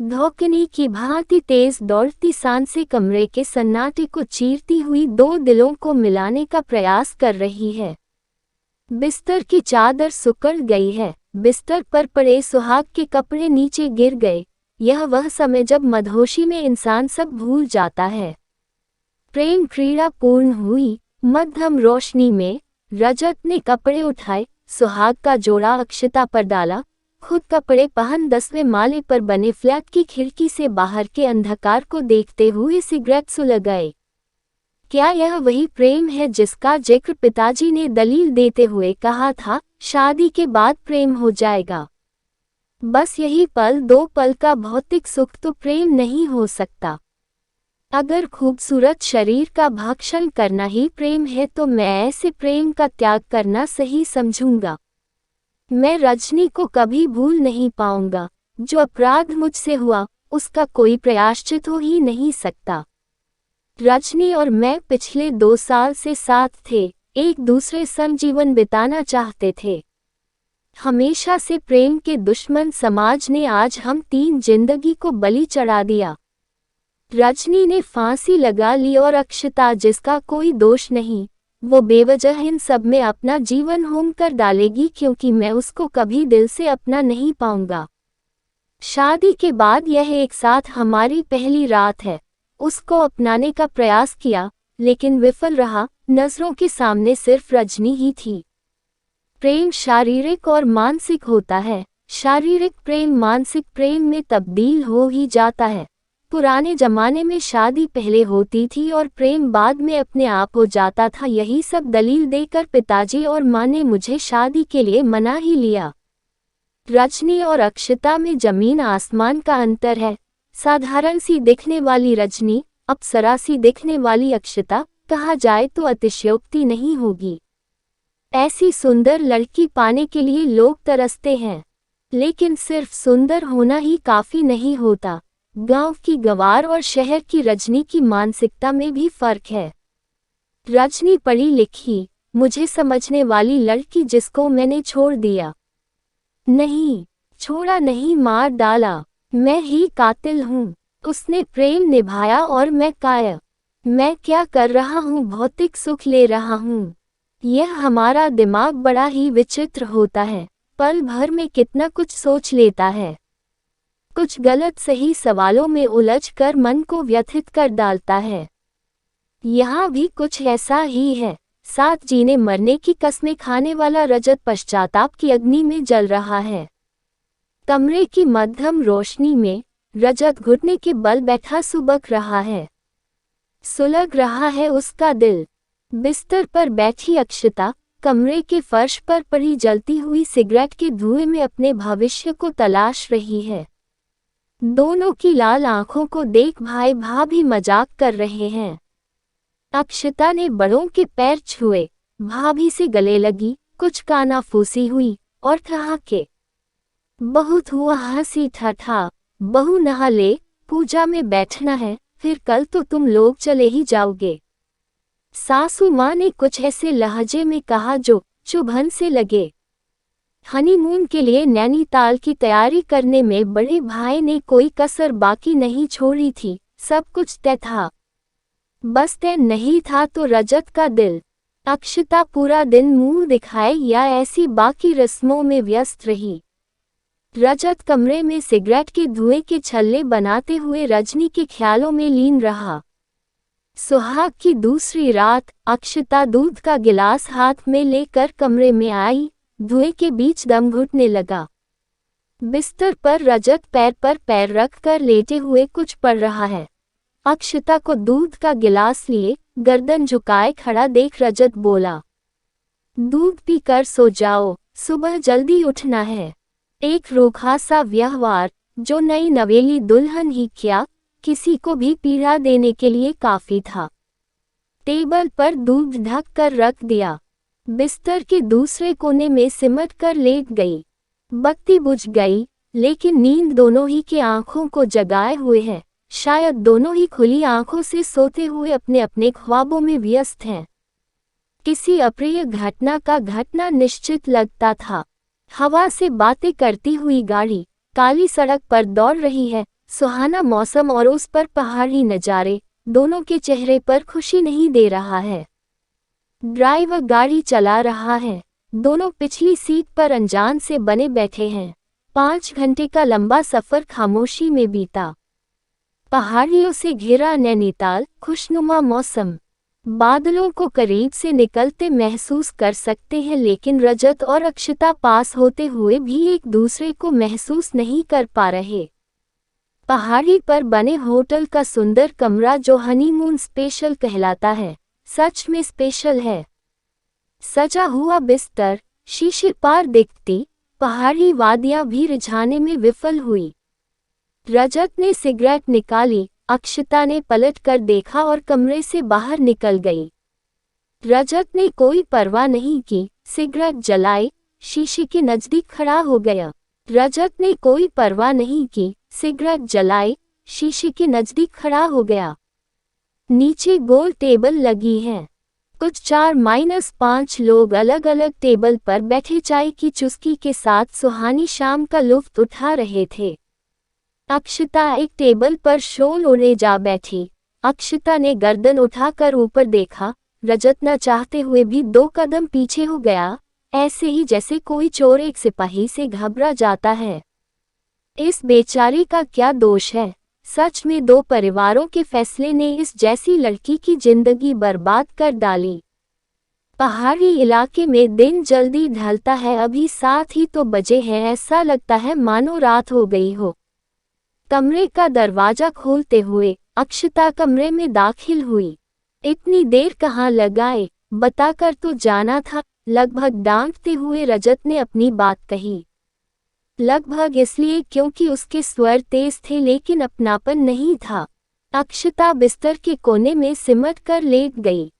धौंकनी की भांति तेज दौड़ती सांसें कमरे के सन्नाटे को चीरती हुई दो दिलों को मिलाने का प्रयास कर रही है। बिस्तर की चादर सिकुड़ गई है, बिस्तर पर पड़े सुहाग के कपड़े नीचे गिर गए। यह वह समय जब मदहोशी में इंसान सब भूल जाता है। प्रेम क्रीड़ा पूर्ण हुई। मध्यम रोशनी में रजत ने कपड़े उठाए, सुहाग का जोड़ा अक्षता पर डाला, खुद कपड़े पहन 10वें माले पर बने फ्लैट की खिड़की से बाहर के अंधकार को देखते हुए सिगरेट सुलगाए। क्या यह वही प्रेम है जिसका जिक्र पिताजी ने दलील देते हुए कहा था, शादी के बाद प्रेम हो जाएगा? बस यही पल, दो पल का भौतिक सुख तो प्रेम नहीं हो सकता। अगर खूबसूरत शरीर का भक्षण करना ही प्रेम है तो मैं ऐसे प्रेम का त्याग करना सही समझूंगा। मैं रजनी को कभी भूल नहीं पाऊंगा। जो अपराध मुझसे हुआ उसका कोई प्रायश्चित हो ही नहीं सकता। रजनी और मैं पिछले 2 साल से साथ थे, एक दूसरे संग जीवन बिताना चाहते थे। हमेशा से प्रेम के दुश्मन समाज ने आज हम 3 जिंदगी को बलि चढ़ा दिया। रजनी ने फांसी लगा ली और अक्षता, जिसका कोई दोष नहीं, वो बेवजह इन सब में अपना जीवन होम कर डालेगी क्योंकि मैं उसको कभी दिल से अपना नहीं पाऊंगा। शादी के बाद यह एक साथ हमारी पहली रात है। उसको अपनाने का प्रयास किया लेकिन विफल रहा। नजरों के सामने सिर्फ रजनी ही थी। प्रेम शारीरिक और मानसिक होता है। शारीरिक प्रेम मानसिक प्रेम में तब्दील हो ही जाता है। पुराने जमाने में शादी पहले होती थी और प्रेम बाद में अपने आप हो जाता था। यही सब दलील देकर पिताजी और माँ ने मुझे शादी के लिए मना ही लिया। रजनी और अक्षता में जमीन आसमान का अंतर है। साधारण सी दिखने वाली रजनी, अप्सरा सी दिखने वाली अक्षता, कहा जाए तो अतिशयोक्ति नहीं होगी। ऐसी सुंदर लड़की पाने के लिए लोग तरसते हैं, लेकिन सिर्फ सुंदर होना ही काफी नहीं होता। गांव की गंवार और शहर की रजनी की मानसिकता में भी फर्क है। रजनी पढ़ी लिखी, मुझे समझने वाली लड़की जिसको मैंने छोड़ दिया। नहीं, छोड़ा नहीं, मार डाला। मैं ही कातिल हूँ। उसने प्रेम निभाया और मैं कायर। मैं क्या कर रहा हूँ? भौतिक सुख ले रहा हूँ। यह हमारा दिमाग बड़ा ही विचित्र होता है, पल भर में कितना कुछ सोच लेता है। कुछ गलत सही सवालों में उलझ कर मन को व्यथित कर डालता है। यहाँ भी कुछ ऐसा ही है। साथ जीने मरने की कस्में खाने वाला रजत पश्चाताप की अग्नि में जल रहा है। कमरे की मध्यम रोशनी में रजत घुटने के बल बैठा सुबक रहा है। सुलग रहा है उसका दिल। बिस्तर पर बैठी अक्षता कमरे के फर्श पर पड़ी जलती हुई सिगरेट के धुएं में अपने भविष्य को तलाश रही है। दोनों की लाल आंखों को देख भाई भाभी मजाक कर रहे हैं। अक्षता ने बड़ों के पैर छुए, भाभी से गले लगी, कुछ कानाफूसी हुई और ठहाके। बहुत हुआ हंसी ठठा। बहू नहा ले, पूजा में बैठना है, फिर कल तो तुम लोग चले ही जाओगे। सासू माँ ने कुछ ऐसे लहजे में कहा जो चुभन से लगे। हनीमून के लिए नैनीताल की तैयारी करने में बड़े भाई ने कोई कसर बाकी नहीं छोड़ी थी। सब कुछ तय था, बस तय नहीं था तो रजत का दिल। अक्षता पूरा दिन मुंह दिखाए या ऐसी बाकी रस्मों में व्यस्त रही। रजत कमरे में सिगरेट के धुएं के छल्ले बनाते हुए रजनी के ख्यालों में लीन रहा। सुहाग की दूसरी रात अक्षता दूध का गिलास हाथ में लेकर कमरे में आई। धुएं के बीच दम घुटने लगा। बिस्तर पर रजत पैर पर पैर रख कर लेटे हुए कुछ पढ़ रहा है। अक्षता को दूध का गिलास लिए गर्दन झुकाए खड़ा देख रजत बोला, दूध पीकर सो जाओ, सुबह जल्दी उठना है। एक रूखा सा व्यवहार जो नई नवेली दुल्हन ही क्या किसी को भी पीड़ा देने के लिए काफी था। टेबल पर दूध ढक कर रख दिया। बिस्तर के दूसरे कोने में सिमट कर लेट गई। बत्ती बुझ गई, लेकिन नींद दोनों ही की आंखों को जगाए हुए है। शायद दोनों ही खुली आंखों से सोते हुए अपने अपने ख्वाबों में व्यस्त हैं। किसी अप्रिय घटना का घटना निश्चित लगता था। हवा से बातें करती हुई गाड़ी काली सड़क पर दौड़ रही है। सुहाना मौसम और उस पर पहाड़ी नज़ारे दोनों के चेहरे पर खुशी नहीं दे रहा है। ड्राइवर गाड़ी चला रहा है। दोनों पिछली सीट पर अनजान से बने बैठे हैं। 5 घंटे का लंबा सफर खामोशी में बीता। पहाड़ियों से घिरा नैनीताल, खुशनुमा मौसम। बादलों को करीब से निकलते महसूस कर सकते हैं, लेकिन रजत और अक्षता पास होते हुए भी एक दूसरे को महसूस नहीं कर पा रहे। पहाड़ी पर बने होटल का सुंदर कमरा जो हनीमून स्पेशल कहलाता है, सच में स्पेशल है। सजा हुआ बिस्तर, शीशे पार दिखती पहाड़ी वादियां भी रिझाने में विफल हुई। रजत ने सिगरेट निकाली, अक्षता ने पलट कर देखा और कमरे से बाहर निकल गई। रजत ने कोई परवाह नहीं की, सिगरेट जलाई, शीशे के नजदीक खड़ा हो गया। रजत ने कोई परवाह नहीं की, सिगरेट जलाई, शीशे के नजदीक खड़ा हो गया। नीचे गोल टेबल लगी है। कुछ 4-5 लोग अलग अलग टेबल पर बैठे चाय की चुस्की के साथ सुहानी शाम का लुत्फ उठा रहे थे। अक्षता एक टेबल पर शॉल ओढ़े जा बैठी। अक्षता ने गर्दन उठाकर ऊपर देखा। रजत न चाहते हुए भी 2 कदम पीछे हो गया, ऐसे ही जैसे कोई चोर एक सिपाही से घबरा जाता है। इस बेचारी का क्या दोष है? सच में 2 परिवारों के फैसले ने इस जैसी लड़की की जिंदगी बर्बाद कर डाली। पहाड़ी इलाके में दिन जल्दी ढलता है, अभी 7 ही तो बजे हैं, ऐसा लगता है मानो रात हो गई हो। कमरे का दरवाजा खोलते हुए अक्षता कमरे में दाखिल हुई। इतनी देर कहाँ लगाए, बताकर तो जाना था, लगभग डांटते हुए रजत ने अपनी बात कही। लगभग इसलिए क्योंकि उसके स्वर तेज थे, लेकिन अपनापन नहीं था। अक्षता बिस्तर के कोने में सिमट कर लेट गई।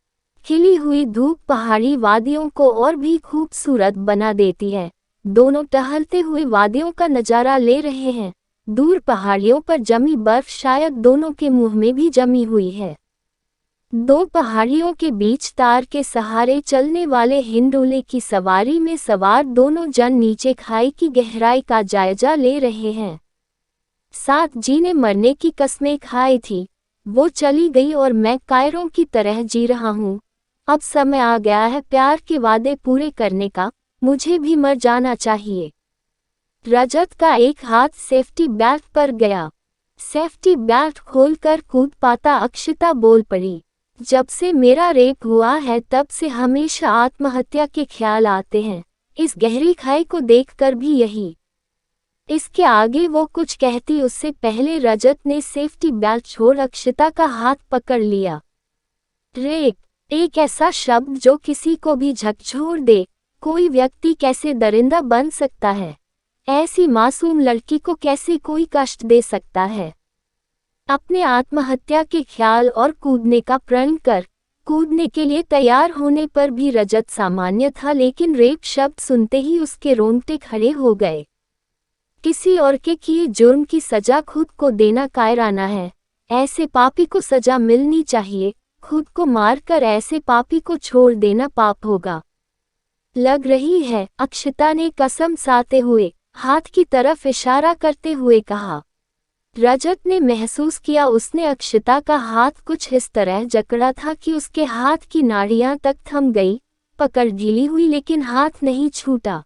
खिली हुई धूप पहाड़ी वादियों को और भी खूबसूरत बना देती है। दोनों टहलते हुए वादियों का नज़ारा ले रहे हैं। दूर पहाड़ियों पर जमी बर्फ शायद दोनों के मुंह में भी जमी हुई है। 2 पहाड़ियों के बीच तार के सहारे चलने वाले हिंडोले की सवारी में सवार दोनों जन नीचे खाई की गहराई का जायजा ले रहे हैं। 7 जीने मरने की कस्में खाई थी, वो चली गई और मैं कायरों की तरह जी रहा हूँ। अब समय आ गया है प्यार के वादे पूरे करने का, मुझे भी मर जाना चाहिए। रजत का एक हाथ सेफ्टी बेल्ट पर गया। सेफ्टी बेल्ट खोलकर कूद पाता अक्षता बोल पड़ी। जब से मेरा रेप हुआ है तब से हमेशा आत्महत्या के ख्याल आते हैं, इस गहरी खाई को देखकर भी यही। इसके आगे वो कुछ कहती उससे पहले रजत ने सेफ्टी बेल्ट छोड़ अक्षता का हाथ पकड़ लिया। रेप, एक ऐसा शब्द जो किसी को भी झकझोर दे। कोई व्यक्ति कैसे दरिंदा बन सकता है? ऐसी मासूम लड़की को कैसे कोई कष्ट दे सकता है? अपने आत्महत्या के ख्याल और कूदने का प्रण कर, कूदने के लिए तैयार होने पर भी रजत सामान्य था, लेकिन रेप शब्द सुनते ही उसके रोंगटे खड़े हो गए। किसी और के किए जुर्म की सजा खुद को देना कायराना है। ऐसे पापी को सजा मिलनी चाहिए, खुद को मारकर ऐसे पापी को छोड़ देना पाप होगा। लग रही है, अक्षता ने कसम साते हुए हाथ की तरफ इशारा करते हुए कहा। रजत ने महसूस किया उसने अक्षता का हाथ कुछ इस तरह जकड़ा था कि उसके हाथ की नाड़ियां तक थम गई। पकड़ ढीली हुई लेकिन हाथ नहीं छूटा।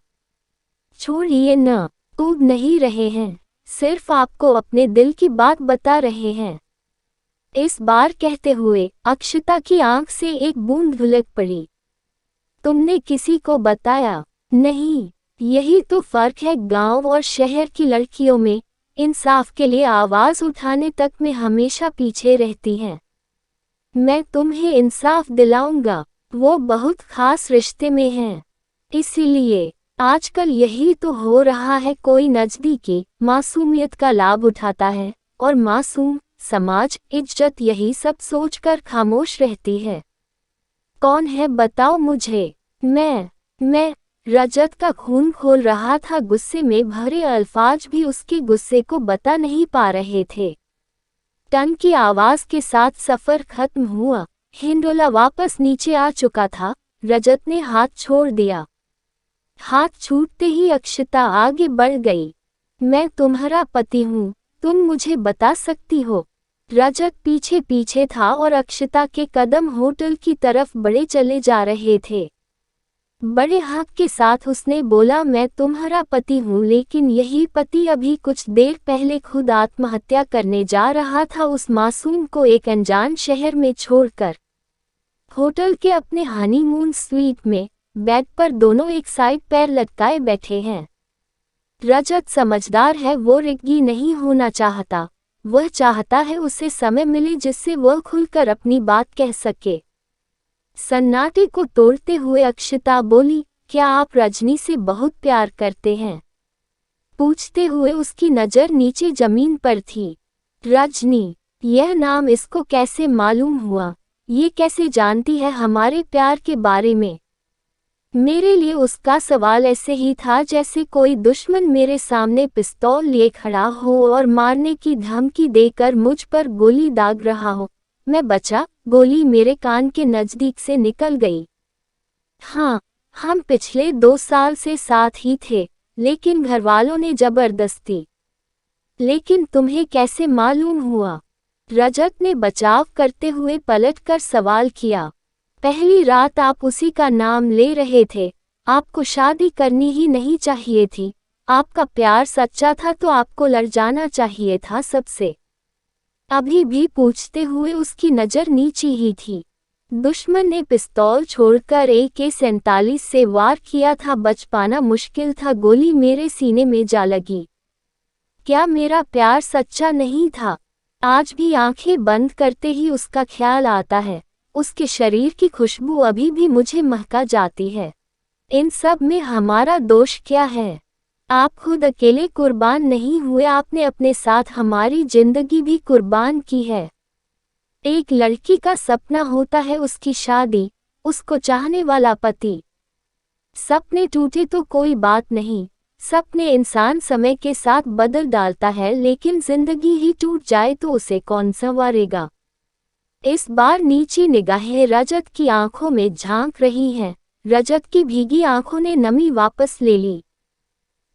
छोड़िए न, कूद नहीं रहे हैं, सिर्फ आपको अपने दिल की बात बता रहे हैं। इस बार कहते हुए अक्षता की आंख से एक बूंद ढुलक पड़ी। तुमने किसी को बताया? नहीं, यही तो फर्क है गांव और शहर की लड़कियों में। इंसाफ के लिए आवाज उठाने तक में हमेशा पीछे रहती हैं। मैं तुम्हें इंसाफ दिलाऊंगा, वो बहुत खास रिश्ते में हैं। इसीलिए आजकल यही तो हो रहा है, कोई नजदीकी मासूमियत का लाभ उठाता है और मासूम समाज इज्जत यही सब सोचकर खामोश रहती है। कौन है बताओ मुझे। मैं रजत का खून खोल रहा था, गुस्से में भरे अल्फाज भी उसके गुस्से को बता नहीं पा रहे थे। टन की आवाज के साथ सफर खत्म हुआ। हिंडोला वापस नीचे आ चुका था। रजत ने हाथ छोड़ दिया। हाथ छूटते ही अक्षता आगे बढ़ गई। मैं तुम्हारा पति हूँ, तुम मुझे बता सकती हो? रजत पीछे पीछे था और अक्षता के कदम होटल की तरफ बढ़े चले जा रहे थे। बड़े हक के साथ उसने बोला, मैं तुम्हारा पति हूँ, लेकिन यही पति अभी कुछ देर पहले खुद आत्महत्या करने जा रहा था उस मासूम को एक अनजान शहर में छोड़कर। होटल के अपने हनीमून स्वीट में बेड पर दोनों एक साइड पैर लटकाए बैठे हैं। रजत समझदार है, वो रिग्गी नहीं होना चाहता। वह चाहता है उसे समय मिले जिससे वह खुलकर अपनी बात कह सके। सन्नाटे को तोड़ते हुए अक्षता बोली, क्या आप रजनी से बहुत प्यार करते हैं? पूछते हुए उसकी नज़र नीचे जमीन पर थी। रजनी, यह नाम इसको कैसे मालूम हुआ? ये कैसे जानती है हमारे प्यार के बारे में? मेरे लिए उसका सवाल ऐसे ही था जैसे कोई दुश्मन मेरे सामने पिस्तौल लिए खड़ा हो और मारने की धमकी देकर मुझ पर गोली दाग रहा हो। मैं बचा, गोली मेरे कान के नज़दीक से निकल गई। हाँ, हम पिछले 2 साल से साथ ही थे, लेकिन घरवालों ने जबरदस्ती। लेकिन तुम्हें कैसे मालूम हुआ? रजत ने बचाव करते हुए पलटकर सवाल किया। पहली रात आप उसी का नाम ले रहे थे। आपको शादी करनी ही नहीं चाहिए थी। आपका प्यार सच्चा था तो आपको लड़ जाना चाहिए था सबसे। अभी भी पूछते हुए उसकी नज़र नीची ही थी। दुश्मन ने पिस्तौल छोड़कर AK-47 से वार किया था। बच पाना मुश्किल था। गोली मेरे सीने में जा लगी। क्या मेरा प्यार सच्चा नहीं था? आज भी आंखें बंद करते ही उसका ख्याल आता है। उसके शरीर की खुशबू अभी भी मुझे महका जाती है। इन सब में हमारा दोष क्या है? आप खुद अकेले कुर्बान नहीं हुए, आपने अपने साथ हमारी जिंदगी भी कुर्बान की है। एक लड़की का सपना होता है उसकी शादी, उसको चाहने वाला पति। सपने टूटे तो कोई बात नहीं, सपने इंसान समय के साथ बदल डालता है, लेकिन जिंदगी ही टूट जाए तो उसे कौन संवारेगा? इस बार नीची निगाहें रजत की आंखों में झांक रही हैं। रजत की भीगी आंखों ने नमी वापस ले ली।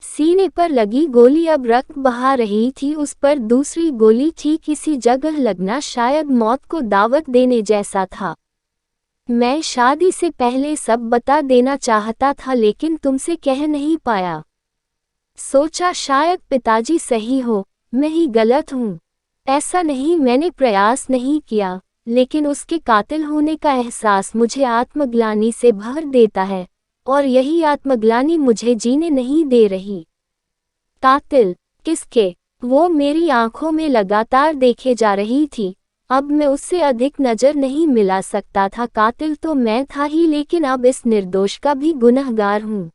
सीने पर लगी गोली अब रक्त बहा रही थी। उस पर दूसरी गोली ठीक इसी जगह लगना शायद मौत को दावत देने जैसा था। मैं शादी से पहले सब बता देना चाहता था, लेकिन तुमसे कह नहीं पाया। सोचा शायद पिताजी सही हो, मैं ही गलत हूँ। ऐसा नहीं, मैंने प्रयास नहीं किया, लेकिन उसके कातिल होने का एहसास मुझे आत्मग्लानि से भर देता है, और यही आत्मग्लानि मुझे जीने नहीं दे रही। कातिल किसके? वो मेरी आंखों में लगातार देखे जा रही थी। अब मैं उससे अधिक नज़र नहीं मिला सकता था। कातिल तो मैं था ही, लेकिन अब इस निर्दोष का भी गुनहगार हूँ।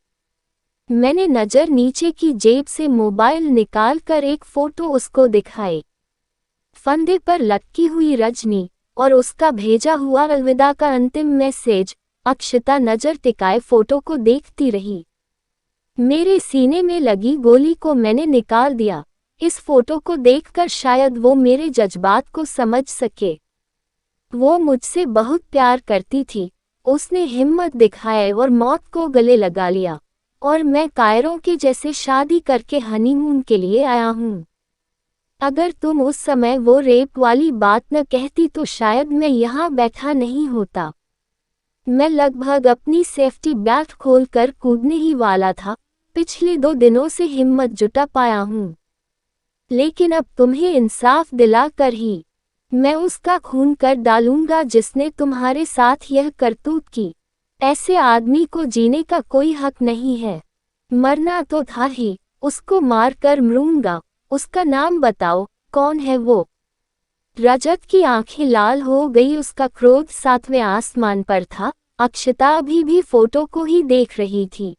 मैंने नज़र नीचे की जेब से मोबाइल निकालकर एक फ़ोटो उसको दिखाई। फंदे पर लटकी हुई रजनी और उसका भेजा हुआ अलविदा का अंतिम मैसेज। अक्षता नज़र टिकाए फ़ोटो को देखती रही। मेरे सीने में लगी गोली को मैंने निकाल दिया। इस फ़ोटो को देखकर शायद वो मेरे जज्बात को समझ सके। वो मुझसे बहुत प्यार करती थी। उसने हिम्मत दिखाई और मौत को गले लगा लिया, और मैं कायरों के जैसे शादी करके हनीमून के लिए आया हूँ। अगर तुम उस समय वो रेप वाली बात न कहती तो शायद मैं यहाँ बैठा नहीं होता। मैं लगभग अपनी सेफ्टी बेल्ट खोलकर कूदने ही वाला था। पिछले 2 दिनों से हिम्मत जुटा पाया हूँ, लेकिन अब तुम्हें इंसाफ दिलाकर ही मैं उसका खून कर डालूंगा जिसने तुम्हारे साथ यह करतूत की। ऐसे आदमी को जीने का कोई हक नहीं है। मरना तो था ही, उसको मार कर मरूंगा। उसका नाम बताओ, कौन है वो? रजत की आंखें लाल हो गई। उसका क्रोध 7वें आसमान पर था। अक्षता अभी भी फोटो को ही देख रही थी।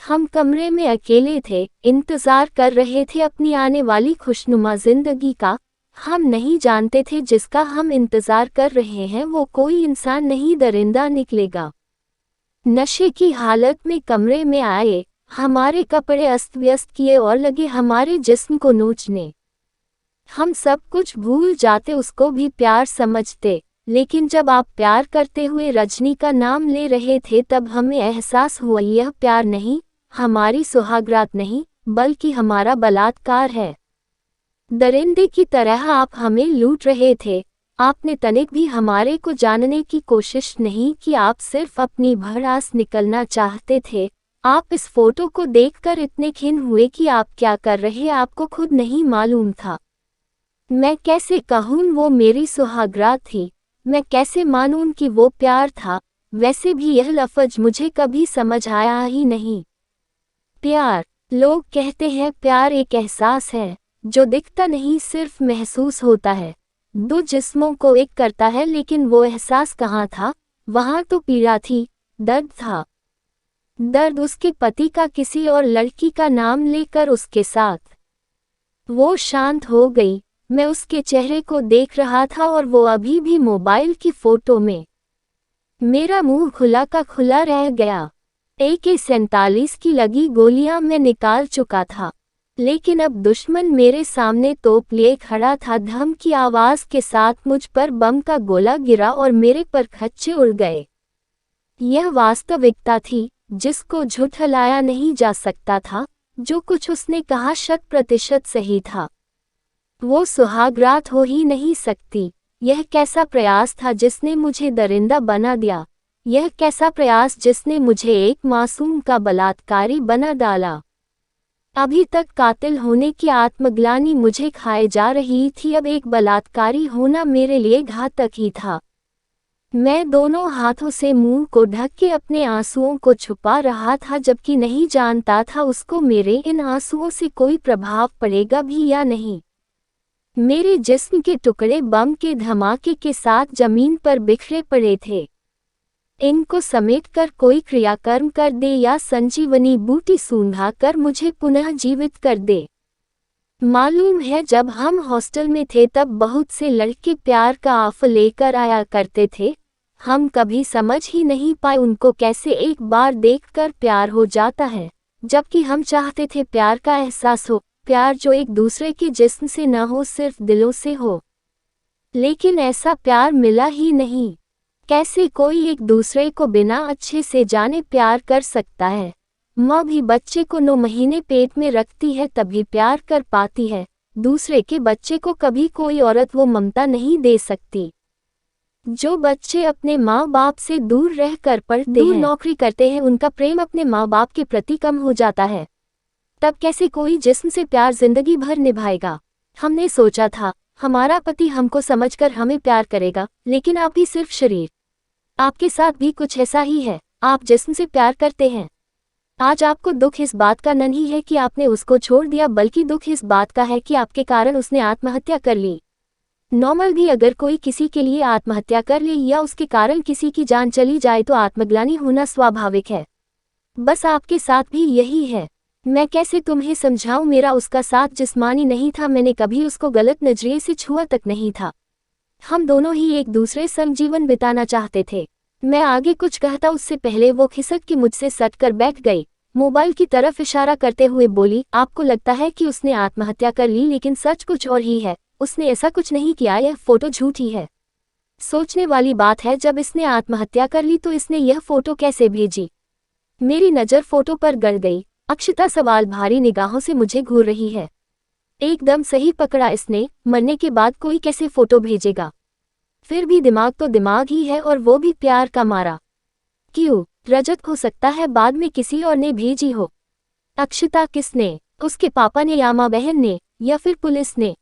हम कमरे में अकेले थे, इंतजार कर रहे थे अपनी आने वाली खुशनुमा जिंदगी का। हम नहीं जानते थे जिसका हम इंतजार कर रहे हैं वो कोई इंसान नहीं, दरिंदा निकलेगा। नशे की हालत में कमरे में आए, हमारे कपड़े अस्त व्यस्त किए और लगे हमारे जिस्म को नोचने। हम सब कुछ भूल जाते, उसको भी प्यार समझते। लेकिन जब आप प्यार करते हुए रजनी का नाम ले रहे थे तब हमें एहसास हुआ यह प्यार नहीं, हमारी सुहागरात नहीं, बल्कि हमारा बलात्कार है। दरिंदे की तरह आप हमें लूट रहे थे। आपने तनिक भी हमारे को जानने की कोशिश नहीं की, आप सिर्फ अपनी भड़ास निकलना चाहते थे। आप इस फोटो को देखकर इतने खिन्न हुए कि आप क्या कर रहे आपको खुद नहीं मालूम था। मैं कैसे कहूँ वो मेरी सुहागरात थी, मैं कैसे मानूं कि वो प्यार था। वैसे भी यह लफ्ज मुझे कभी समझ आया ही नहीं। प्यार, लोग कहते हैं प्यार एक एहसास है जो दिखता नहीं सिर्फ महसूस होता है। दो जिस्मों को एक करता है, लेकिन वो एहसास कहाँ था? वहाँ तो पीड़ा थी, दर्द था। दर्द उसके पति का किसी और लड़की का नाम लेकर उसके साथ। वो शांत हो गई। मैं उसके चेहरे को देख रहा था और वो अभी भी मोबाइल की फोटो में। मेरा मुंह खुला का खुला रह गया। AK-47 की लगी गोलियां मैं निकाल चुका था, लेकिन अब दुश्मन मेरे सामने तोप लिए खड़ा था। धम की आवाज के साथ मुझ पर बम का गोला गिरा और मेरे पर खच्चे उड़ गए। यह वास्तविकता थी जिसको झुठलाया नहीं जा सकता था। जो कुछ उसने कहा 100% सही था। वो सुहागरात हो ही नहीं सकती। यह कैसा प्रयास था जिसने मुझे दरिंदा बना दिया? यह कैसा प्रयास जिसने मुझे एक मासूम का बलात्कारी बना डाला? अभी तक कातिल होने की आत्मग्लानि मुझे खाए जा रही थी, अब एक बलात्कारी होना मेरे लिए घातक ही था। मैं दोनों हाथों से मुंह को ढक के अपने आंसुओं को छुपा रहा था, जबकि नहीं जानता था उसको मेरे इन आंसुओं से कोई प्रभाव पड़ेगा भी या नहीं। मेरे जिस्म के टुकड़े बम के धमाके के साथ जमीन पर बिखरे पड़े थे। इनको समेटकर कोई क्रियाकर्म कर दे या संजीवनी बूटी सूंघा कर मुझे पुनः जीवित कर दे। मालूम है, जब हम हॉस्टल में थे तब बहुत से लड़के प्यार का ऑफर लेकर आया करते थे। हम कभी समझ ही नहीं पाए उनको कैसे एक बार देखकर प्यार हो जाता है, जबकि हम चाहते थे प्यार का एहसास हो, प्यार जो एक दूसरे के जिस्म से न हो, सिर्फ दिलों से हो। लेकिन ऐसा प्यार मिला ही नहीं। कैसे कोई एक दूसरे को बिना अच्छे से जाने प्यार कर सकता है? माँ भी बच्चे को 9 महीने पेट में रखती है तभी प्यार कर पाती है। दूसरे के बच्चे को कभी कोई औरत वो ममता नहीं दे सकती। जो बच्चे अपने माँ बाप से दूर रहकर पढ़ते हैं, नौकरी करते हैं, उनका प्रेम अपने माँ बाप के प्रति कम हो जाता है। तब कैसे कोई जिस्म से प्यार जिंदगी भर निभाएगा? हमने सोचा था हमारा पति हमको समझकर हमें प्यार करेगा, लेकिन आप भी सिर्फ शरीर। आपके साथ भी कुछ ऐसा ही है, आप जिस्म से प्यार करते हैं। आज आपको दुख इस बात का नहीं है कि आपने उसको छोड़ दिया, बल्कि दुख इस बात का है कि आपके कारण उसने आत्महत्या कर ली। नॉर्मल भी अगर कोई किसी के लिए आत्महत्या कर ले या उसके कारण किसी की जान चली जाए तो आत्मग्लानि होना स्वाभाविक है। बस आपके साथ भी यही है। मैं कैसे तुम्हें समझाऊं, मेरा उसका साथ जिस्मानी नहीं था, मैंने कभी उसको गलत नजरिए से छुआ तक नहीं था। हम दोनों ही एक दूसरे संग जीवन बिताना चाहते थे। मैं आगे कुछ कहता उससे पहले वो खिसक के मुझसे सट कर बैठ गई। मोबाइल की तरफ इशारा करते हुए बोली, आपको लगता है कि उसने आत्महत्या कर ली, लेकिन सच कुछ और ही है। उसने ऐसा कुछ नहीं किया, यह फोटो झूठी है। सोचने वाली बात है, जब इसने आत्महत्या कर ली तो इसने यह फोटो कैसे भेजी? मेरी नज़र फोटो पर गड़ गई। अक्षता सवाल भारी निगाहों से मुझे घूर रही है। एकदम सही पकड़ा इसने, मरने के बाद कोई कैसे फोटो भेजेगा? फिर भी दिमाग तो दिमाग ही है, और वो भी प्यार का मारा। क्यों? रजत हो सकता है बाद में किसी और ने भेजी हो। अक्षता किसने? उसके पापा ने या माँ बहन ने, या फिर पुलिस ने?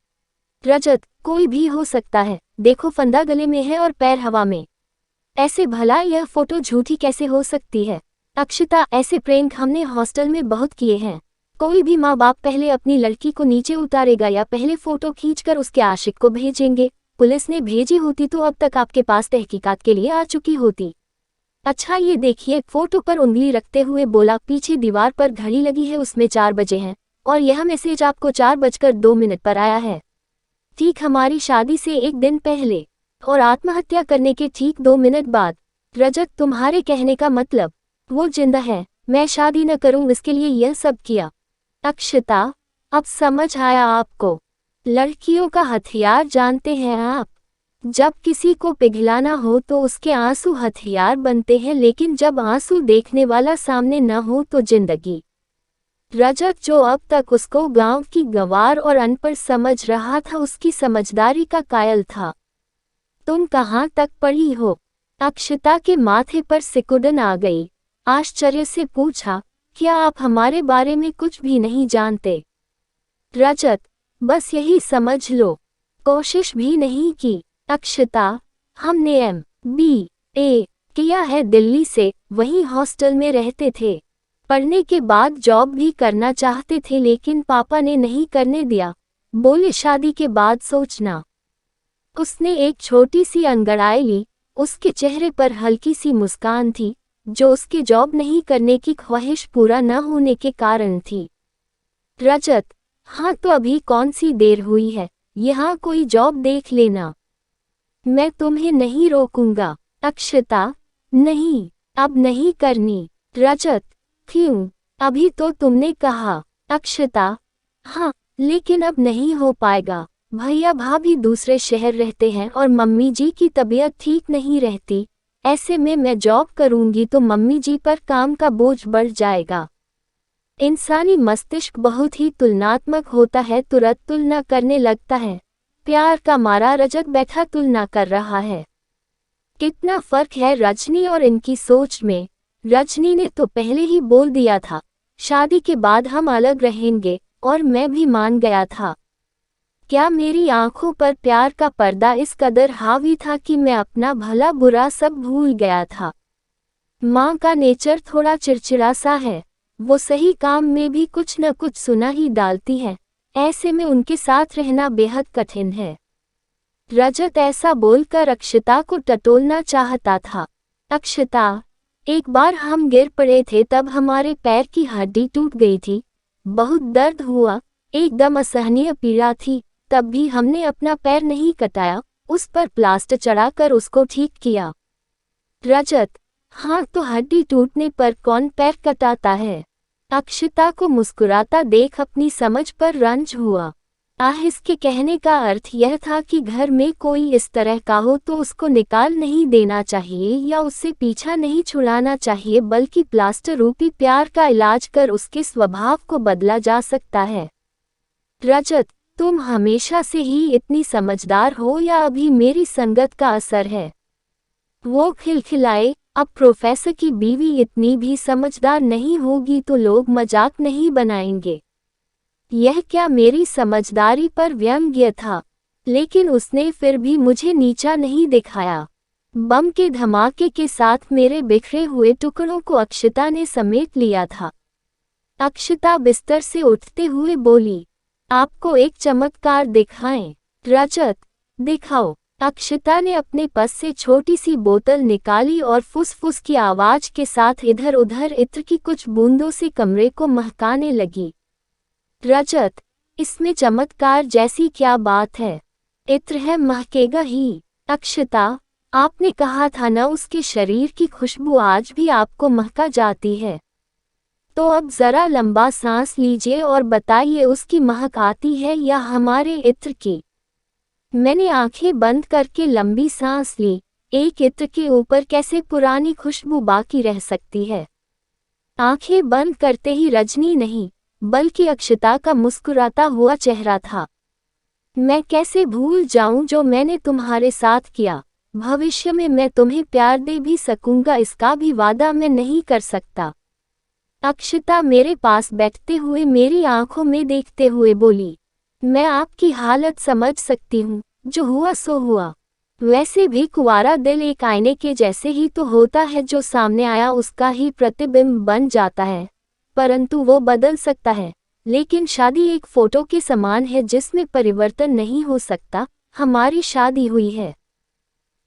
रजत, कोई भी हो सकता है। देखो फंदा गले में है और पैर हवा में। ऐसे भला यह फोटो झूठी कैसे हो सकती है? अक्षता, ऐसे प्रैंक हमने हॉस्टल में बहुत किए हैं। कोई भी माँ बाप पहले अपनी लड़की को नीचे उतारेगा या पहले फोटो खींचकर उसके आशिक को भेजेंगे। पुलिस ने भेजी होती तो अब तक आपके पास तहकीकात के लिए आ चुकी होती। अच्छा ये देखिए, फोटो पर उंगली रखते हुए बोला, पीछे दीवार पर घड़ी लगी है, उसमें 4 बजे हैं, और यह मैसेज आपको 4:02 पर आया है। ठीक हमारी शादी से 1 दिन पहले, और आत्महत्या करने के ठीक 2 मिनट बाद। रजत, तुम्हारे कहने का मतलब वो जिंदा है, मैं शादी न करूं इसके लिए यह सब किया? अक्षता, अब समझ आया आपको। लड़कियों का हथियार जानते हैं आप? जब किसी को पिघलाना हो तो उसके आंसू हथियार बनते हैं, लेकिन जब आंसू देखने वाला सामने न हो तो जिंदगी रजत, जो अब तक उसको गांव की गंवार और अनपढ़ समझ रहा था, उसकी समझदारी का कायल था। तुम कहाँ तक पढ़ी हो? अक्षता के माथे पर सिकुड़न आ गई। आश्चर्य से पूछा, क्या आप हमारे बारे में कुछ भी नहीं जानते? रजत, बस यही समझ लो, कोशिश भी नहीं की। अक्षता, हमने MBA किया है दिल्ली से, वहीं हॉस्टल में रहते थे। पढ़ने के बाद जॉब भी करना चाहते थे, लेकिन पापा ने नहीं करने दिया। बोले शादी के बाद सोचना। उसने एक छोटी सी अंगड़ाई ली। उसके चेहरे पर हल्की सी मुस्कान थी, जो उसके जॉब नहीं करने की ख्वाहिश पूरा न होने के कारण थी। रजत, हाँ तो अभी कौन सी देर हुई है, यहाँ कोई जॉब देख लेना। मैं तुम्हें नहीं रोकूंगा। अक्षता, नहीं, अब नहीं करनी। रजत, क्यों? अभी तो तुमने कहा। अक्षता, हाँ, लेकिन अब नहीं हो पाएगा। भैया भाभी दूसरे शहर रहते हैं और मम्मी जी की तबीयत ठीक नहीं रहती। ऐसे में मैं जॉब करूंगी तो मम्मी जी पर काम का बोझ बढ़ जाएगा। इंसानी मस्तिष्क बहुत ही तुलनात्मक होता है, तुरंत तुलना करने लगता है। प्यार का मारा रजत बैठा तुलना कर रहा है। कितना फर्क है रजनी और इनकी सोच में। रजनी ने तो पहले ही बोल दिया था, शादी के बाद हम अलग रहेंगे, और मैं भी मान गया था। क्या मेरी आंखों पर प्यार का पर्दा इस कदर हावी था कि मैं अपना भला बुरा सब भूल गया था? माँ का नेचर थोड़ा चिड़चिड़ा सा है, वो सही काम में भी कुछ न कुछ सुना ही डालती है। ऐसे में उनके साथ रहना बेहद कठिन है। रजत ऐसा बोलकर अक्षता को टटोलना चाहता था। अक्षता, एक बार हम गिर पड़े थे, तब हमारे पैर की हड्डी टूट गई थी। बहुत दर्द हुआ, एकदम असहनीय पीड़ा थी। तब भी हमने अपना पैर नहीं कटाया, उस पर प्लास्टर चढ़ाकर उसको ठीक किया। रजत, हाँ तो हड्डी टूटने पर कौन पैर कटाता है? अक्षता को मुस्कुराता देख अपनी समझ पर रंज हुआ। इसके कहने का अर्थ यह था कि घर में कोई इस तरह का हो तो उसको निकाल नहीं देना चाहिए या उससे पीछा नहीं छुड़ाना चाहिए, बल्कि प्लास्टर रूपी प्यार का इलाज कर उसके स्वभाव को बदला जा सकता है। रजत, तुम हमेशा से ही इतनी समझदार हो या अभी मेरी संगत का असर है? वो खिलखिलाए, अब प्रोफेसर की बीवी इतनी भी समझदार नहीं होगी तो लोग मजाक नहीं बनाएंगे। यह क्या मेरी समझदारी पर व्यंग्य था, लेकिन उसने फिर भी मुझे नीचा नहीं दिखाया। बम के धमाके के साथ मेरे बिखरे हुए टुकड़ों को अक्षता ने समेट लिया था। अक्षता बिस्तर से उठते हुए बोली, आपको एक चमत्कार दिखाएं? रजत, दिखाओ। अक्षता ने अपने पास से छोटी सी बोतल निकाली और फुसफुस की आवाज के साथ इधर उधर इत्र की कुछ बूंदों से कमरे को महकाने लगी। रजत, इसमें चमत्कार जैसी क्या बात है? इत्र है, महकेगा ही। अक्षता, आपने कहा था ना उसके शरीर की खुशबू आज भी आपको महका जाती है। तो अब जरा लंबा सांस लीजिए और बताइए, उसकी महक आती है या हमारे इत्र की? मैंने आंखें बंद करके लंबी सांस ली। एक इत्र के ऊपर कैसे पुरानी खुशबू बाकी रह सकती है? आंखें बंद करते ही रजनी नहीं, बल्कि अक्षता का मुस्कुराता हुआ चेहरा था। मैं कैसे भूल जाऊं जो मैंने तुम्हारे साथ किया? भविष्य में मैं तुम्हें प्यार दे भी सकूंगा, इसका भी वादा मैं नहीं कर सकता। अक्षता मेरे पास बैठते हुए मेरी आंखों में देखते हुए बोली, मैं आपकी हालत समझ सकती हूँ, जो हुआ सो हुआ। वैसे भी कुंवारा दिल एक आईने के जैसे ही तो होता है, जो सामने आया उसका ही प्रतिबिंब बन जाता है, परंतु वो बदल सकता है। लेकिन शादी एक फोटो के समान है जिसमें परिवर्तन नहीं हो सकता। हमारी शादी हुई है।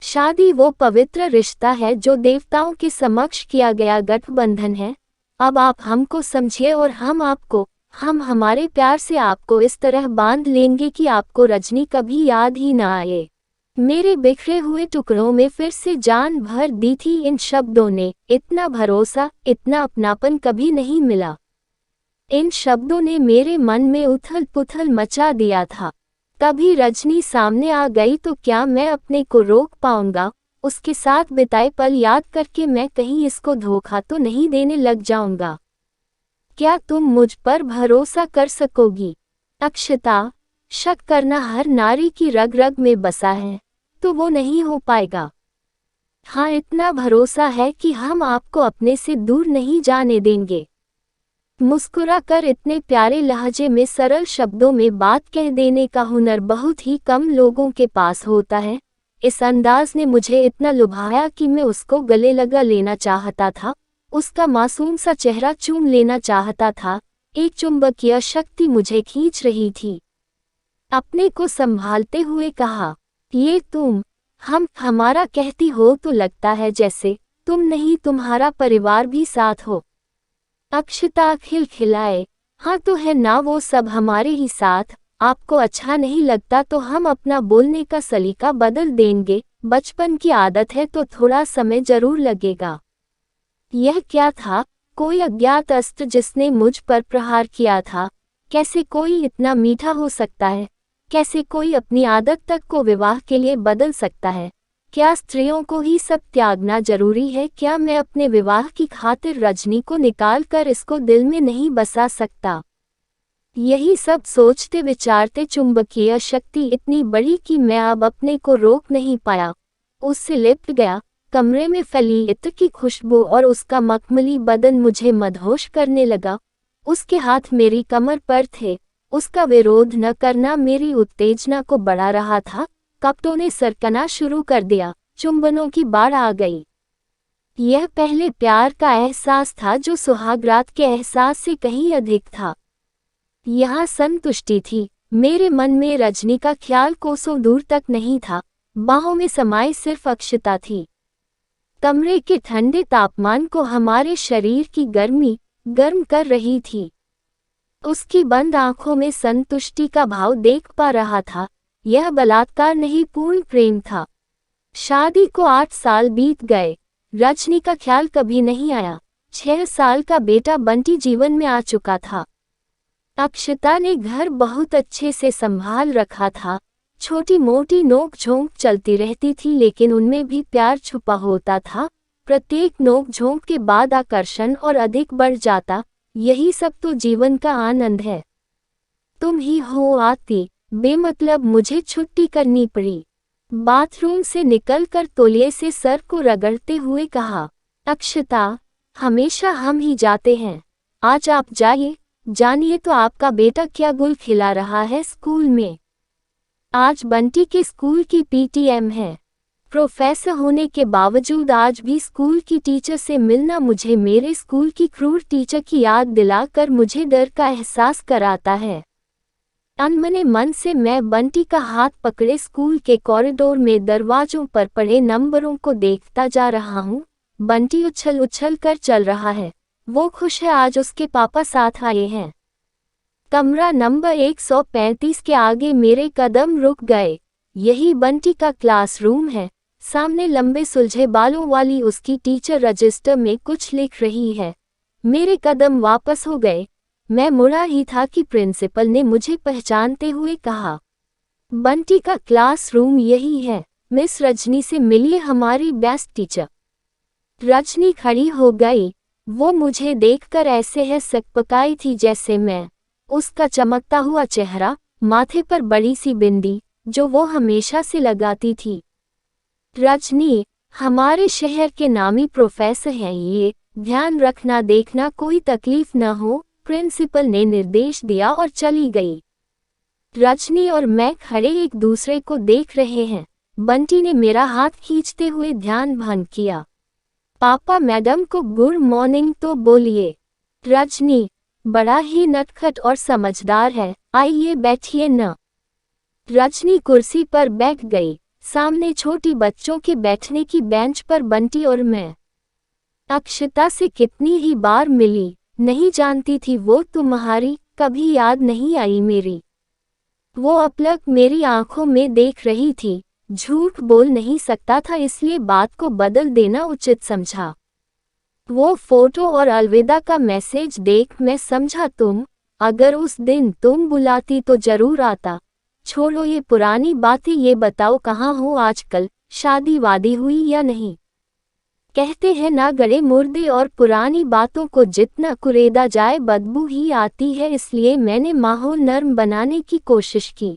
शादी वो पवित्र रिश्ता है जो देवताओं के समक्ष किया गया गठबंधन है। अब आप हमको समझिए और हम आपको। हम हमारे प्यार से आपको इस तरह बांध लेंगे कि आपको रजनी कभी याद ही ना आए। मेरे बिखरे हुए टुकड़ों में फिर से जान भर दी थी इन शब्दों ने। इतना भरोसा, इतना अपनापन कभी नहीं मिला। इन शब्दों ने मेरे मन में उथल पुथल मचा दिया था। कभी रजनी सामने आ गई तो क्या मैं अपने को रोक पाऊंगा? उसके साथ बिताए पल याद करके मैं कहीं इसको धोखा तो नहीं देने लग जाऊंगा? क्या तुम मुझ पर भरोसा कर सकोगी? अक्षता, शक करना हर नारी की रग रग में बसा है, तो वो नहीं हो पाएगा। हाँ, इतना भरोसा है कि हम आपको अपने से दूर नहीं जाने देंगे। मुस्कुराकर इतने प्यारे लहजे में सरल शब्दों में बात कह देने का हुनर बहुत ही कम लोगों के पास होता है। इस अंदाज ने मुझे इतना लुभाया कि मैं उसको गले लगा लेना चाहता था, उसका मासूम सा चेहरा चूम लेना चाहता था। एक चुंबकीय शक्ति मुझे खींच रही थी। अपने को संभालते हुए कहा, ये तुम, हमारा कहती हो तो लगता है जैसे तुम नहीं तुम्हारा परिवार भी साथ हो। अक्षता खिलखिलाए, हाँ तो है ना, वो सब हमारे ही साथ। आपको अच्छा नहीं लगता तो हम अपना बोलने का सलीका बदल देंगे, बचपन की आदत है तो थोड़ा समय जरूर लगेगा। यह क्या था? कोई अज्ञात अस्त्र जिसने मुझ पर प्रहार किया था? कैसे कोई इतना मीठा हो सकता है? कैसे कोई अपनी आदत तक को विवाह के लिए बदल सकता है? क्या स्त्रियों को ही सब त्यागना जरूरी है? क्या मैं अपने विवाह की खातिर रजनी को निकाल कर इसको दिल में नहीं बसा सकता? यही सब सोचते विचारते चुंबकीय शक्ति इतनी बड़ी कि मैं अब अपने को रोक नहीं पाया। उससे लिपट गया। कमरे में फैली इत्र की खुशबू और उसका मखमली बदन मुझे मदहोश करने लगा। उसके हाथ मेरी कमर पर थे। उसका विरोध न करना मेरी उत्तेजना को बढ़ा रहा था। कपटों ने सरकना शुरू कर दिया। चुंबनों की बाढ़ आ गई। यह पहले प्यार का एहसास था जो सुहागरात के एहसास से कहीं अधिक था। यहाँ संतुष्टि थी। मेरे मन में रजनी का ख्याल कोसों दूर तक नहीं था। बाहों में समाई सिर्फ अक्षता थी। कमरे के ठंडे तापमान को हमारे शरीर की गर्मी गर्म कर रही थी। उसकी बंद आंखों में संतुष्टि का भाव देख पा रहा था। यह बलात्कार नहीं, पूर्ण प्रेम था। शादी को 8 साल बीत गए। रजनी का ख्याल कभी नहीं आया। 6 साल का बेटा बंटी जीवन में आ चुका था। अक्षता ने घर बहुत अच्छे से संभाल रखा था। छोटी मोटी नोक झोंक चलती रहती थी, लेकिन उनमें भी प्यार छुपा होता था। प्रत्येक नोक झोंक के बाद आकर्षण और अधिक बढ़ जाता। यही सब तो जीवन का आनंद है। तुम ही हो आती। बेमतलब मुझे छुट्टी करनी पड़ी। बाथरूम से निकलकर तौलिए से सर को रगड़ते हुए कहा, अक्षता, हमेशा हम ही जाते हैं। आज आप जाइए। जानिए तो आपका बेटा क्या गुल खिला रहा है स्कूल में। आज बंटी के स्कूल की पीटीएम है। प्रोफेसर होने के बावजूद आज भी स्कूल की टीचर से मिलना मुझे मेरे स्कूल की क्रूर टीचर की याद दिलाकर मुझे डर का एहसास कराता है। अनमने मन से मैं बंटी का हाथ पकड़े स्कूल के कॉरिडोर में दरवाजों पर पड़े नंबरों को देखता जा रहा हूँ। बंटी उछल उछल कर चल रहा है। वो खुश है, आज उसके पापा साथ आए हैं। कमरा नंबर 135 के आगे मेरे कदम रुक गए। यही बंटी का क्लासरूम है। सामने लंबे सुलझे बालों वाली उसकी टीचर रजिस्टर में कुछ लिख रही है। मेरे कदम वापस हो गए। मैं मुड़ा ही था कि प्रिंसिपल ने मुझे पहचानते हुए कहा, बंटी का क्लासरूम यही है। मिस रजनी से मिलिए, हमारी बेस्ट टीचर। रजनी खड़ी हो गई। वो मुझे देखकर ऐसे है सकपकाई थी जैसे मैं। उसका चमकता हुआ चेहरा, माथे पर बड़ी सी बिंदी जो वो हमेशा से लगाती थी। रजनी, हमारे शहर के नामी प्रोफेसर हैं ये, ध्यान रखना, देखना कोई तकलीफ न हो, प्रिंसिपल ने निर्देश दिया और चली गई। रजनी और मैं खड़े एक दूसरे को देख रहे हैं। बंटी ने मेरा हाथ खींचते हुए ध्यान भंग किया। पापा मैडम को गुड मॉर्निंग तो बोलिए। रजनी, बड़ा ही नटखट और समझदार है, आइए बैठिए न। रजनी कुर्सी पर बैठ गई। सामने छोटी बच्चों के बैठने की बेंच पर बंटी और मैं। अक्षता से कितनी ही बार मिली, नहीं जानती थी वो तुम्हारी, कभी याद नहीं आई मेरी। वो अपलक मेरी आंखों में देख रही थी। झूठ बोल नहीं सकता था, इसलिए बात को बदल देना उचित समझा। वो फोटो और अलविदा का मैसेज देख मैं समझा अगर उस दिन तुम बुलाती तो जरूर आता। छोड़ो ये पुरानी बातें, ये बताओ कहाँ हो आजकल, शादी वादी हुई या नहीं? कहते हैं ना, गड़े मुर्दे और पुरानी बातों को जितना कुरेदा जाए बदबू ही आती है, इसलिए मैंने माहौल नर्म बनाने की कोशिश की।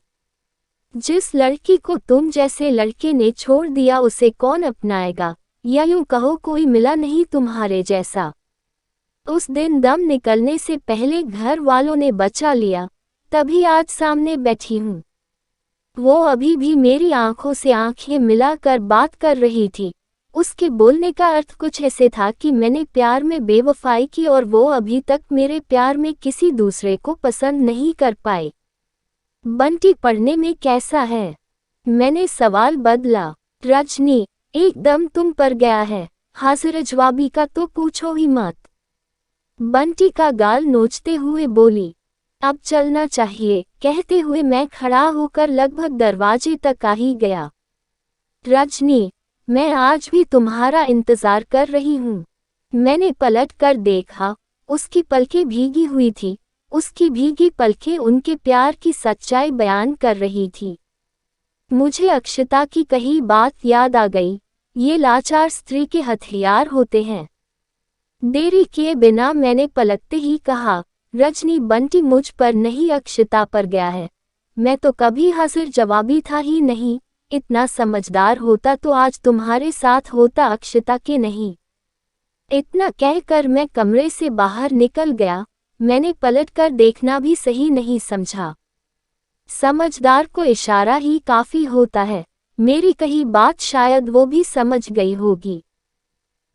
जिस लड़की को तुम जैसे लड़के ने छोड़ दिया उसे कौन अपनाएगा, या यूं कहो कोई मिला नहीं तुम्हारे जैसा। उस दिन दम निकलने से पहले घर वालों ने बचा लिया, तभी आज सामने बैठी हूँ। वो अभी भी मेरी आंखों से आंखें मिलाकर बात कर रही थी। उसके बोलने का अर्थ कुछ ऐसे था कि मैंने प्यार में बेवफाई की और वो अभी तक मेरे प्यार में किसी दूसरे को पसंद नहीं कर पाए। बंटी पढ़ने में कैसा है? मैंने सवाल बदला। रजनी, एकदम तुम पर गया है, हाजिर जवाबी का तो पूछो ही मत। बंटी का गाल नोचते हुए बोली। अब चलना चाहिए, कहते हुए मैं खड़ा होकर लगभग दरवाजे तक आ ही गया। रजनी, मैं आज भी तुम्हारा इंतजार कर रही हूँ। मैंने पलट कर देखा, उसकी पलकें भीगी हुई थी। उसकी भीगी पलकें उनके प्यार की सच्चाई बयान कर रही थी। मुझे अक्षता की कही बात याद आ गई, ये लाचार स्त्री के हथियार होते हैं। देरी किए बिना मैंने पलटते ही कहा, रजनी, बंटी मुझ पर नहीं अक्षता पर गया है। मैं तो कभी हाजिर जवाबी था ही नहीं, इतना समझदार होता तो आज तुम्हारे साथ होता, अक्षता के नहीं। इतना कहकर मैं कमरे से बाहर निकल गया। मैंने पलटकर देखना भी सही नहीं समझा। समझदार को इशारा ही काफी होता है। मेरी कही बात शायद वो भी समझ गई होगी।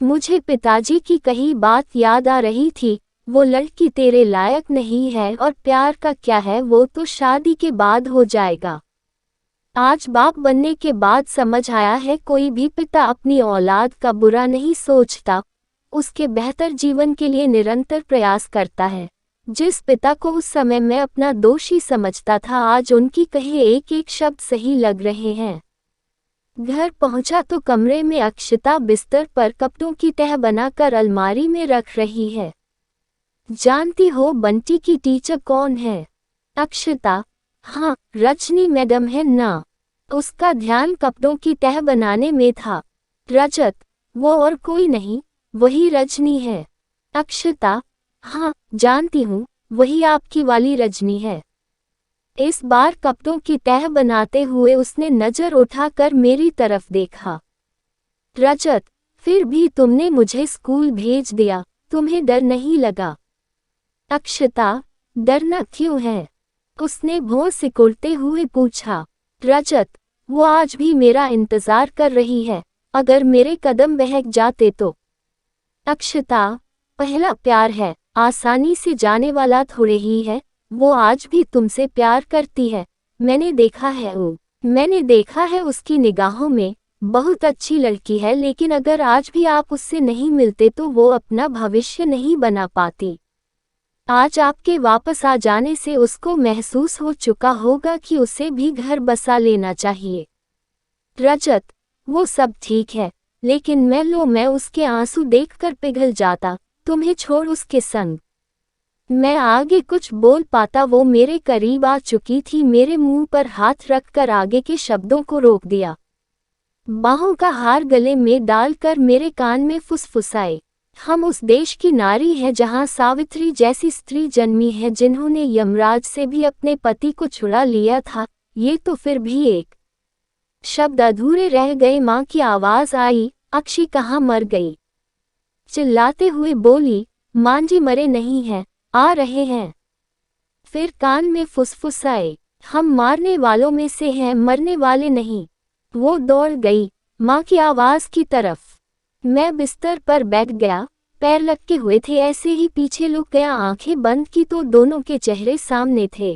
मुझे पिताजी की कही बात याद आ रही थी, वो लड़की तेरे लायक नहीं है और प्यार का क्या है वो तो शादी के बाद हो जाएगा। आज बाप बनने के बाद समझ आया है, कोई भी पिता अपनी औलाद का बुरा नहीं सोचता, उसके बेहतर जीवन के लिए निरंतर प्रयास करता है। जिस पिता को उस समय मैं अपना दोषी समझता था, आज उनकी कहे एक एक शब्द सही लग रहे हैं। घर पहुंचा तो कमरे में अक्षता बिस्तर पर कपड़ों की तह बनाकर अलमारी में रख रही है। जानती हो बंटी की टीचर कौन है? अक्षता, हाँ, रजनी मैडम है ना। उसका ध्यान कपड़ों की तह बनाने में था। रजत, वो और कोई नहीं, वही रजनी है। अक्षता, हाँ जानती हूँ, वही आपकी वाली रजनी है। इस बार कपड़ों की तह बनाते हुए उसने नजर उठाकर मेरी तरफ देखा। रजत, फिर भी तुमने मुझे स्कूल भेज दिया, तुम्हें डर नहीं लगा? अक्षता, डरना क्यों है? उसने भौं सिकुड़ते हुए पूछा। रजत, वो आज भी मेरा इंतजार कर रही है, अगर मेरे कदम बहक जाते तो। अक्षता, पहला प्यार है, आसानी से जाने वाला थोड़े ही है। वो आज भी तुमसे प्यार करती है, मैंने देखा है उसकी निगाहों में। बहुत अच्छी लड़की है, लेकिन अगर आज भी आप उससे नहीं मिलते तो वो अपना भविष्य नहीं बना पाती। आज आपके वापस आ जाने से उसको महसूस हो चुका होगा कि उसे भी घर बसा लेना चाहिए। रजत, वो सब ठीक है, लेकिन मैं उसके आंसू देखकर पिघल जाता, तुम्हें छोड़ उसके संग। मैं आगे कुछ बोल पाता, वो मेरे करीब आ चुकी थी, मेरे मुंह पर हाथ रखकर आगे के शब्दों को रोक दिया। बाहों का हार गले में डालकर मेरे कान में फुसफुसाए, हम उस देश की नारी है जहां सावित्री जैसी स्त्री जन्मी है, जिन्होंने यमराज से भी अपने पति को छुड़ा लिया था। ये तो फिर भी एक शब्द अधूरे रह गए। माँ की आवाज आई, अक्षी कहाँ मर गई? चिल्लाते हुए बोली, मां जी मरे नहीं हैं, आ रहे हैं। फिर कान में फुसफुसाए, हम मारने वालों में से हैं, मरने वाले नहीं। वो दौड़ गई माँ की आवाज की तरफ। मैं बिस्तर पर बैठ गया, पैर लटके हुए थे, ऐसे ही पीछे लुक गया। आंखें बंद की तो दोनों के चेहरे सामने थे।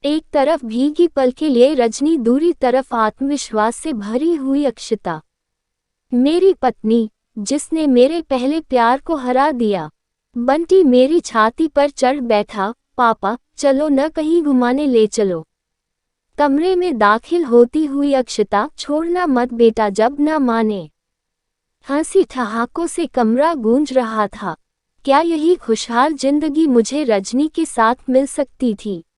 एक तरफ भीगी पलकें लिए रजनी, दूसरी तरफ आत्मविश्वास से भरी हुई अक्षता, मेरी पत्नी, जिसने मेरे पहले प्यार को हरा दिया। बंटी मेरी छाती पर चढ़ बैठा, पापा चलो न, कहीं घुमाने ले चलो। कमरे में दाखिल होती हुई अक्षता, छोड़ना मत बेटा जब न माने। हंसी ठहाकों से कमरा गूंज रहा था। क्या यही खुशहाल जिंदगी मुझे रजनी के साथ मिल सकती थी?